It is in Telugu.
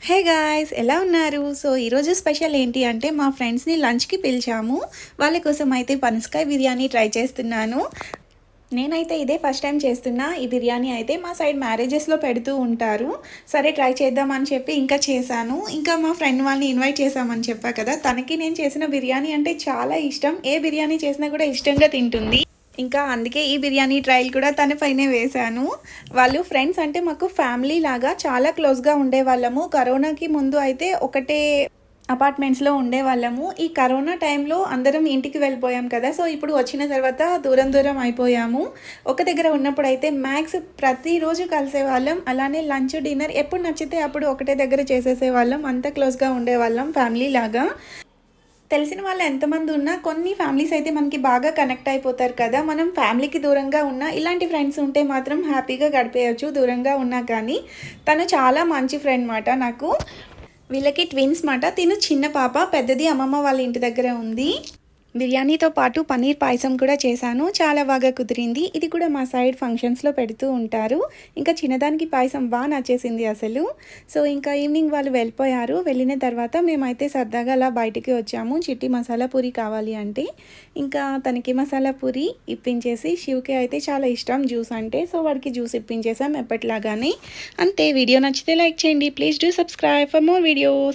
హే గాయ్స్, ఎలా ఉన్నారు? సో ఈరోజు స్పెషల్ ఏంటి అంటే మా ఫ్రెండ్స్ని లంచ్కి పిలిచాము. వాళ్ళ కోసం అయితే పనసకాయ బిర్యానీ ట్రై చేస్తున్నాను. నేనైతే ఇదే ఫస్ట్ టైం చేస్తున్నా. ఈ బిర్యానీ అయితే మా సైడ్ మ్యారేజెస్లో పెడుతూ ఉంటారు. సరే ట్రై చేద్దామని చెప్పి ఇంకా చేశాను. ఇంకా మా ఫ్రెండ్ వాళ్ళని ఇన్వైట్ చేశామని చెప్పా కదా, తనకి నేను చేసిన బిర్యానీ అంటే చాలా ఇష్టం. ఏ బిర్యానీ చేసినా కూడా ఇష్టంగా తింటుంది. ఇంకా అందుకే ఈ బిర్యానీ ట్రయల్ కూడా తన పైనే వేశాను. వాళ్ళు ఫ్రెండ్స్ అంటే మాకు ఫ్యామిలీ లాగా చాలా క్లోజ్గా ఉండేవాళ్ళము. కరోనాకి ముందు అయితే ఒకటే అపార్ట్మెంట్స్లో ఉండేవాళ్ళము. ఈ కరోనా టైంలో అందరం ఇంటికి వెళ్ళిపోయాం కదా, సో ఇప్పుడు వచ్చిన తర్వాత దూరం దూరం అయిపోయాము. ఒక దగ్గర ఉన్నప్పుడు అయితే మ్యాక్స్ ప్రతిరోజు కలిసేవాళ్ళం. అలానే లంచ్ డిన్నర్ ఎప్పుడు నచ్చితే అప్పుడు ఒకటే దగ్గర చేసేసేవాళ్ళం. అంత క్లోజ్గా ఉండేవాళ్ళం ఫ్యామిలీ లాగా. తెలిసిన వాళ్ళు ఎంతమంది ఉన్నా కొన్ని ఫ్యామిలీస్ అయితే మనకి బాగా కనెక్ట్ అయిపోతారు కదా, మనం ఫ్యామిలీకి దూరంగా ఉన్నా ఇలాంటి ఫ్రెండ్స్ ఉంటే మాత్రం హ్యాపీగా గడిపేయచ్చు దూరంగా ఉన్నా కానీ. తను చాలా మంచి ఫ్రెండ్ మాట నాకు. వీళ్ళకి ట్విన్స్ మాట. తిను చిన్న పాప, పెద్దది అమ్మమ్మ వాళ్ళ ఇంటి దగ్గర ఉంది. బిర్యానీతో పాటు పన్నీర్ పాయసం కూడా చేశాను. చాలా బాగా కుదిరింది. ఇది కూడా మా సైడ్ ఫంక్షన్స్లో పెడుతూ ఉంటారు. ఇంకా చిన్నదానికి పాయసం బాగా నచ్చేసింది అసలు. సో ఇంకా ఈవినింగ్ వాళ్ళు వెళ్ళిపోయారు. వెళ్ళిన తర్వాత మేమైతే సరదాగా అలా బయటికి వచ్చాము. చిట్టి మసాలా పూరి కావాలి అంటే ఇంకా తనకి మసాలా పూరి ఇప్పించేసి, శివకి అయితే చాలా ఇష్టం జ్యూస్ అంటే, సో వాడికి జ్యూస్ ఇప్పించేసాం ఎప్పటిలాగానే. అంతే. వీడియో నచ్చితే లైక్ చేయండి. Please do subscribe for more videos.